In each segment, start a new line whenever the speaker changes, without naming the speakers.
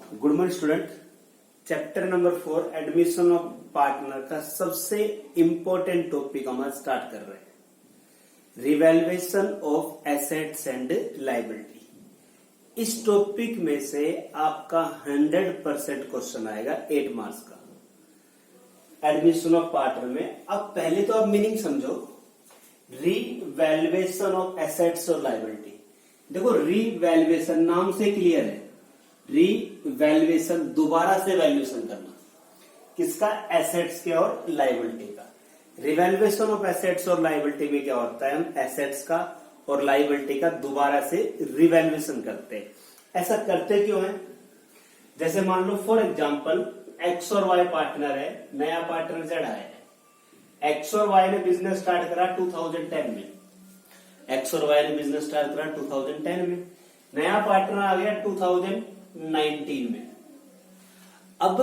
Good morning student. Chapter number 4 admission of partner का सबसे important topic हम आज स्टार्ट कर रहे हैं, revaluation of assets and liability. इस टॉपिक में से आपका 100% क्वेश्चन आएगा 8 मार्क्स का एडमिशन ऑफ पार्टनर में। अब पहले तो आप मीनिंग समझो, रिवैल्यूएशन ऑफ एसेट्स और लायबिलिटी। देखो, रिवैल्यूएशन नाम से क्लियर है, रिवैल्यूएशन दोबारा से वैल्यूएशन करना, किसका? एसेट्स के और लायबिलिटी का। रिवैल्यूएशन ऑफ एसेट्स और लायबिलिटी में क्या होता है, हम एसेट्स का और लायबिलिटी का दोबारा से रिवैल्यूएशन करते हैं। ऐसा करते क्यों है? जैसे मान लो फॉर एग्जांपल एक्स और वाई पार्टनर है, नया पार्टनर जेड आया है। एक्स और वाई ने बिजनेस स्टार्ट करा 2010 में, एक्स और वाई ने बिजनेस स्टार्ट करा 2010 में, नया पार्टनर आ गया 2019 में। अब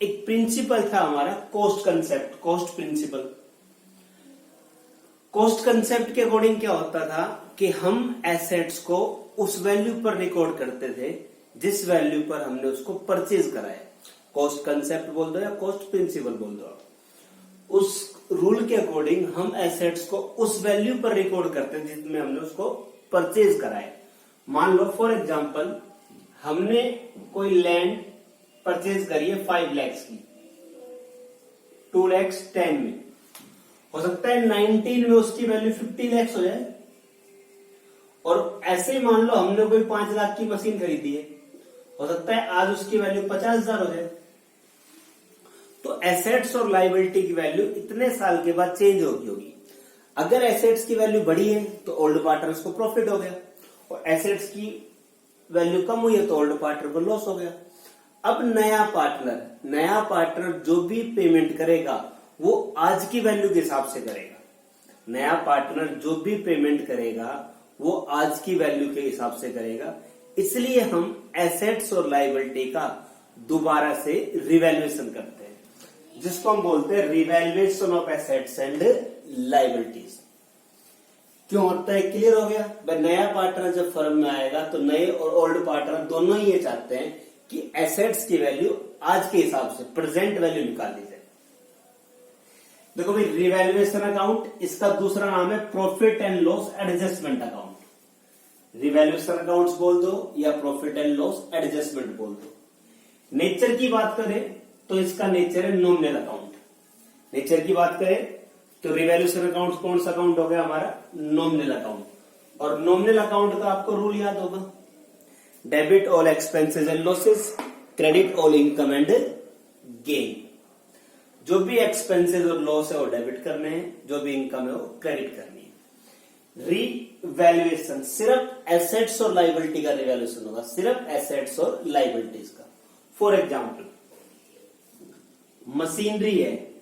एक प्रिंसिपल था हमारा cost concept, cost principle. Cost concept के अकॉर्डिंग क्या होता था कि हम एसेट्स को उस वैल्यू पर रिकॉर्ड करते थे जिस वैल्यू पर हमने उसको परचेज कराया। कॉस्ट कंसेप्ट बोल दो या कॉस्ट प्रिंसिपल बोल दो, उस रूल के अकॉर्डिंग हम एसेट्स को उस वैल्यू पर रिकॉर्ड करते थे जिसमें हमने उसको परचेज कराया। मान लो फॉर एग्जांपल हमने कोई लैंड परचेज करी है 5 लाख की, 2 लाख 10 में। हो सकता है 19 में उसकी वैल्यू 50 लाख हो जाए। और ऐसे ही मान लो हमने कोई 5 लाख की मशीन खरीदी है, हो सकता है आज उसकी वैल्यू 50,000 हो जाए। तो एसेट्स और लायबिलिटी की वैल्यू इतने साल के बाद चेंज होगी। अगर एसेट्स की वैल्यू बढ़ी है तो ओल्ड पार्टनर्स को प्रॉफिट हो गया, और एसेट्स की वैल्यू कम हुई है तो ओल्ड पार्टनर को लॉस हो गया। अब नया पार्टनर जो भी पेमेंट करेगा वो आज की वैल्यू के हिसाब से करेगा। नया पार्टनर जो भी पेमेंट करेगा वो आज की वैल्यू के हिसाब से करेगा। इसलिए हम एसेट्स और लायबिलिटी का दोबारा से रिवैल्यूएशन करते हैं, जिसको हम बोलते हैं revaluation of assets and liabilities. क्यों होता है? क्लियर हो गया भाई। नया पार्टनर जब फर्म में आएगा तो नए और ओल्ड पार्टनर दोनों ही ये चाहते हैं कि एसेट्स की वैल्यू आज के हिसाब से प्रेजेंट वैल्यू निकाल दी जाए। देखो भाई, रिवैल्यूएशन अकाउंट, इसका दूसरा नाम है profit and loss adjustment account. Revaluation accounts बोल दो या प्रॉफिट एंड लॉस एडजस्टमेंट बोल दो। नेचर की बात करें तो इसका नेचर है नॉमिनल अकाउंट। नेचर की बात करें तो रिवैल्यूएशन अकाउंट कौन सा अकाउंट हो गया हमारा? Nominal account. और नॉमिनल अकाउंट का आपको रूल याद होगा, debit all expenses and losses, credit all income and gain. जो भी एक्सपेंसेस और लॉस है वो डेबिट करने हैं, जो भी इनकम है वो क्रेडिट करनी है। रिवैल्यूएशन सिर्फ एसेट्स और लायबिलिटी का रिवैल्यूएशन होगा, सिर्फ एसेट्स और लायबिलिटीज का। फॉर एग्जाम्पल मशीनरी है,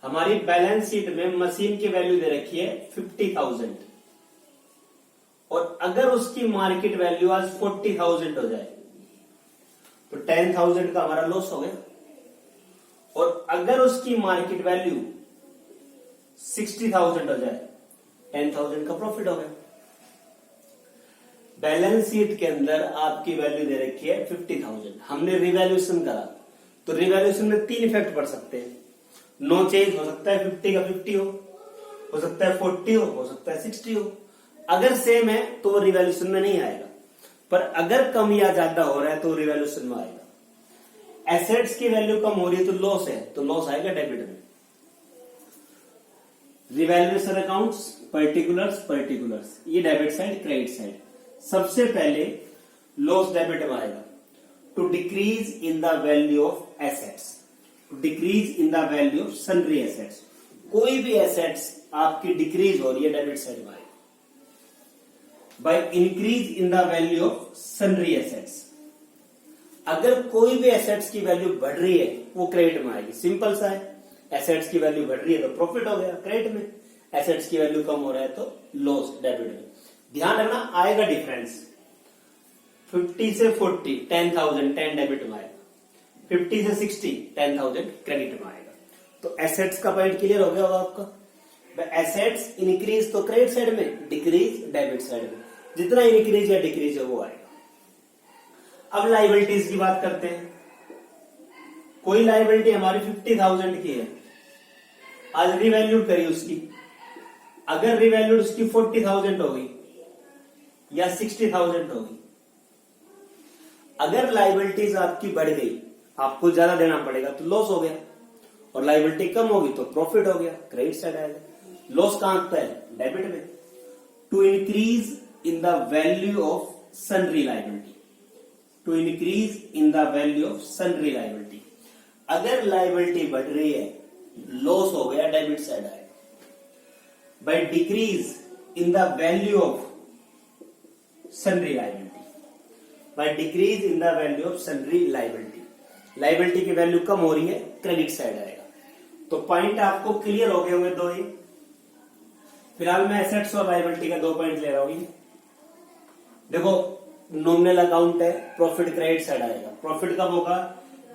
हमारी बैलेंस शीट में मशीन की वैल्यू दे रखी है 50,000, और अगर उसकी मार्केट वैल्यू आज 40,000 हो जाए तो 10,000 का हमारा लॉस हो गया। और अगर उसकी मार्केट वैल्यू 60,000 हो जाए 10,000 का प्रॉफिट हो गया। बैलेंस शीट के अंदर आपकी वैल्यू दे रखी है 50,000, हमने रिवैल्यूएशन करा तो रिवैल्यूएशन में 3 इफेक्ट पड़ सकते हैं। नो चेंज हो सकता है 50 का 50 हो सकता है 40 हो सकता है 60 हो। अगर सेम है तो वो रिवैल्यूएशन में नहीं आएगा, पर अगर कम या ज्यादा हो रहा है तो रिवैल्यूएशन में आएगा। एसेट्स की वैल्यू कम हो रही है तो लॉस है, तो लॉस आएगा डेबिट में। रिवैल्यूएशन अकाउंट्स पर्टिकुलर्स, ये डेबिट साइड क्रेडिट साइड। सबसे पहले लॉस डेबिट में आएगा, to decrease in the value of assets, decrease in the value of sundry assets. कोई भी एसेट्स आपकी डिक्रीज हो रही है डेबिट साइड में आएगा। By increase in the value of sundry assets, अगर कोई भी एसेट्स की वैल्यू बढ़ रही है वो क्रेडिट में आएगी। सिंपल सा है, एसेट्स की वैल्यू बढ़ रही है तो प्रॉफिट हो गया क्रेडिट में, एसेट्स की वैल्यू कम हो रहा है तो लॉस डेबिट में। ध्यान रखना, आएगा डिफरेंस। 50 से 40 10,000 10 डेबिट में आएगा, 50 से 60 10,000 क्रेडिट में आएगा। तो एसेट्स का पॉइंट क्लियर हो गया होगा आपका। एसेट्स इंक्रीज तो क्रेडिट साइड में, डिक्रीज डेबिट साइड में। जितना इंक्रीज या डिक्रीज है वो आएगा। अब लाइबिलिटीज की बात करते हैं। कोई लाइबिलिटी हमारी 50,000 की है, आज रिवैल्यूड करी उसकी, अगर रिवैल्यूड उसकी 40,000 हो गई या 60,000 हो गई, अगर लाइबिलिटीज आपकी बढ़ गई, आपको ज्यादा देना पड़ेगा तो लॉस हो गया, और लाइबिलिटी कम होगी तो प्रॉफिट हो गया, क्रेडिट साइड आएगा। लॉस कहां पे है? डेबिट में। To increase in the value of sundry liability, to increase in the value of sundry liability, अगर लाइबिलिटी बढ़ रही है लॉस हो गया, डेबिट साइड आएगा। By decrease in the value of sundry liability, by decrease in the value of sundry liability, liability की value कम हो रही है, क्रेडिट साइड आएगा। तो पॉइंट आपको क्लियर हो गए होंगे दो ही। फिलहाल मैं एसेट्स और लाइबिलिटी का 2 पॉइंट ले रहा हूं। देखो नॉमिनल अकाउंट है, प्रॉफिट क्रेडिट साइड आएगा। प्रॉफिट कब होगा?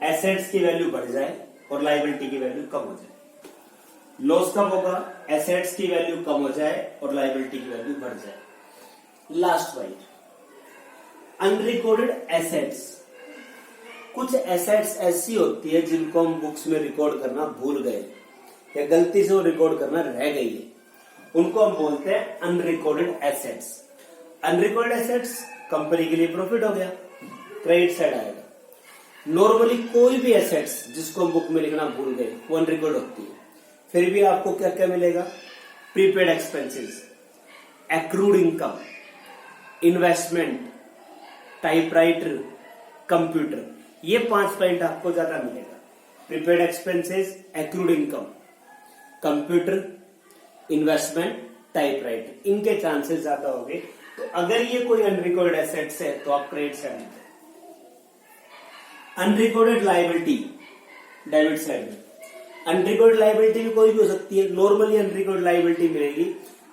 एसेट्स की वैल्यू बढ़ जाए और लाइबिलिटी की वैल्यू कम हो जाए। लॉस कब होगा? एसेट्स की वैल्यू कम हो जाए और लाइबिलिटी की वैल्यू बढ़ जाए। Last point, unrecorded assets. कुछ एसेट्स ऐसी होती है जिनको हम बुक्स में रिकॉर्ड करना भूल गए या गलती से वो रिकॉर्ड करना रह गई है, उनको हम बोलते हैं unrecorded assets. Unrecorded assets company के लिए प्रॉफिट हो गया, क्रेडिट साइड आएगा। नॉर्मली कोई भी एसेट्स जिसको हम बुक में लिखना भूल गए वो अनरिकॉर्ड होती है, फिर भी आपको क्या क्या मिलेगा? Prepaid expenses, accrued income, investment, typewriter, computer, ये 5 पॉइंट आपको ज्यादा मिलेगा। Prepaid expenses, accrued income, computer, investment, typewriter, इनके चांसेस ज्यादा हो गए। तो अगर ये कोई अनरिकॉर्डेड एसेट्स है तो आप क्रेडिट साइड में। अनरिकॉर्डेड लाइबिलिटी डेबिट साइड में। अनरिकॉर्डेड लाइबिलिटी भी कोई भी हो सकती है। नॉर्मली अनरिकॉर्डेड लाइबिलिटी मिलेगी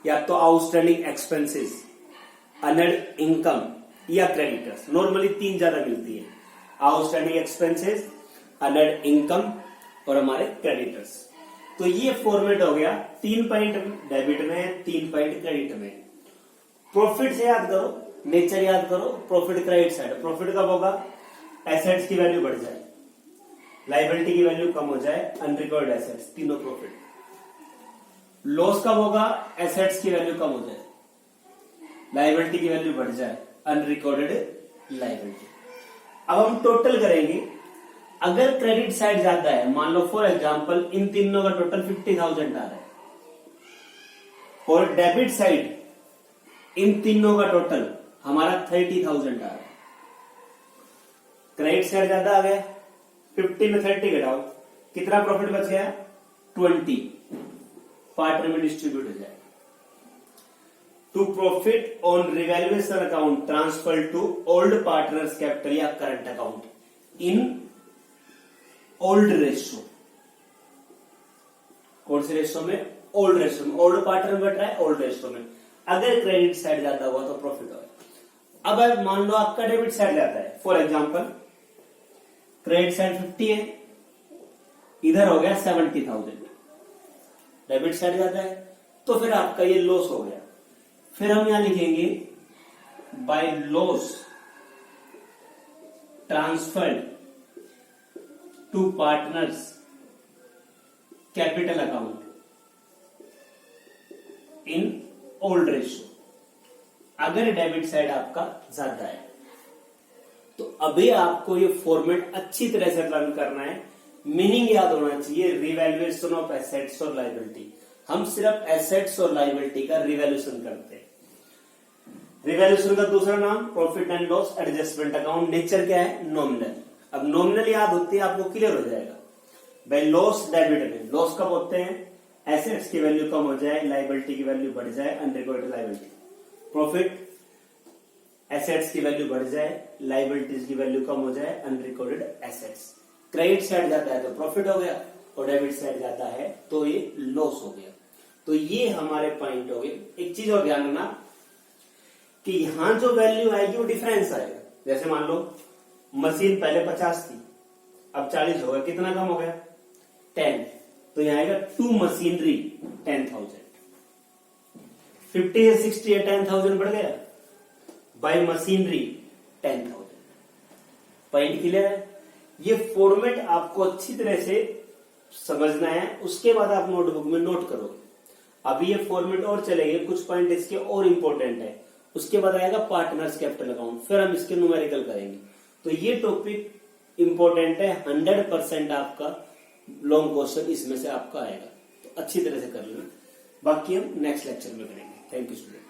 या तो आउटस्टैंडिंग एक्सपेंसेस, अनर्ड इनकम या क्रेडिटर्स। नॉर्मली 3 ज्यादा मिलती है, आउटस्टैंडिंग एक्सपेंसेस, अनर्ड इनकम और हमारे क्रेडिटर्स। तो ये फॉर्मेट हो गया। 3 पॉइंट डेबिट में, 3 पॉइंट क्रेडिट में। प्रॉफिट से याद करो, नेचर याद करो, प्रॉफिट क्रेडिट साइड। प्रॉफिट कब होगा? एसेट्स की वैल्यू बढ़ जाए, लाइबिलिटी की वैल्यू कम हो जाए, अनरिकॉर्डेड एसेट्स, तीनों प्रॉफिट। लॉस कब होगा? एसेट्स की वैल्यू कम हो जाए, लाइबिलिटी की वैल्यू बढ़ जाए, अनरिकॉर्डेड लाइबिलिटी। अब हम टोटल करेंगे। अगर क्रेडिट साइड ज्यादा है, मान लो फॉर एग्जांपल इन तीनों का टोटल 50,000 आ रहा है, और डेबिट साइड इन तीनों का टोटल हमारा 30,000 आ रहा है। क्रेडिट साइड ज्यादा आ गया, 50 में 30 घटाओ, कितना प्रॉफिट बच गया? 20 पार्टनर में डिस्ट्रीब्यूट हो जाएगा। To profit on revaluation account transfer to old partners capital या current account in old ratio. कौन से रेशियो में? ओल्ड रेशियो में। ओल्ड पार्टनर में बट रहा है ओल्ड रेशियो में। अगर क्रेडिट साइड ज्यादा हुआ तो प्रॉफिट होगा। अब मान लो आपका डेबिट साइड ज्यादा है, फॉर एग्जांपल क्रेडिट साइड 50 है, इधर हो गया 70,000, डेबिट साइड ज्यादा है, तो फिर आपका ये लॉस हो गया। फिर हम यहां लिखेंगे by loss transferred to partners capital account in old ratio. अगर डेबिट साइड आपका ज्यादा है तो अभी आपको ये फॉर्मेट अच्छी तरह से रन करना है। मीनिंग याद होना चाहिए, रिवैल्यूएशन ऑफ एसेट्स और लायबिलिटी। हम सिर्फ एसेट्स और लायबिलिटी का रिवैल्यूएशन करते हैं। रिवैल्यूएशन का दूसरा नाम profit and loss adjustment account. Nature क्या है? नॉमिनल। अब नॉमिनल याद होती है, आपको क्लियर हो जाएगा। भाई लॉस डेबिट में, लॉस कब होते हैं? एसेट्स की वैल्यू कम हो जाए, लायबिलिटी की वैल्यू बढ़ जाए, अनरिकॉर्डेड लायबिलिटी। प्रॉफिट एसेट्स की वैल्यू बढ़ जाए, लायबिलिटीज की वैल्यू कम हो जाए, अनरिकॉर्डेड एसेट्स। क्रेडिट साइड जाता है तो प्रॉफिट हो गया, और डेबिट साइड जाता है तो ये लॉस हो गया। तो ये हमारे पॉइंट हो गए। एक चीज और ध्यान रखना कि यहां जो वैल्यू आएगी वो डिफरेंस आएगा। जैसे मान लो मशीन पहले 50 थी, अब 40 हो गया, कितना कम हो गया? 10। तो यहां आएगा टू मशीनरी 10,000। 50 से 60 या 10,000 बढ़ गया, बाय मशीनरी 10,000। पॉइंट क्लियर है? ये फॉर्मेट आपको अच्छी तरह से समझना है, उसके बाद आप नोटबुक में नोट करो। अभी ये फॉर्मेट और चलेंगे, कुछ पॉइंट इसके और इम्पोर्टेंट है, उसके बाद आएगा पार्टनर्स कैपिटल अकाउंट, फिर हम इसके न्यूमेरिकल करेंगे। तो ये टॉपिक इंपॉर्टेंट है, 100% आपका लॉन्ग क्वेश्चन इसमें से आपका आएगा, तो अच्छी तरह से कर लेना। बाकी हम नेक्स्ट लेक्चर में करेंगे। Thank you student.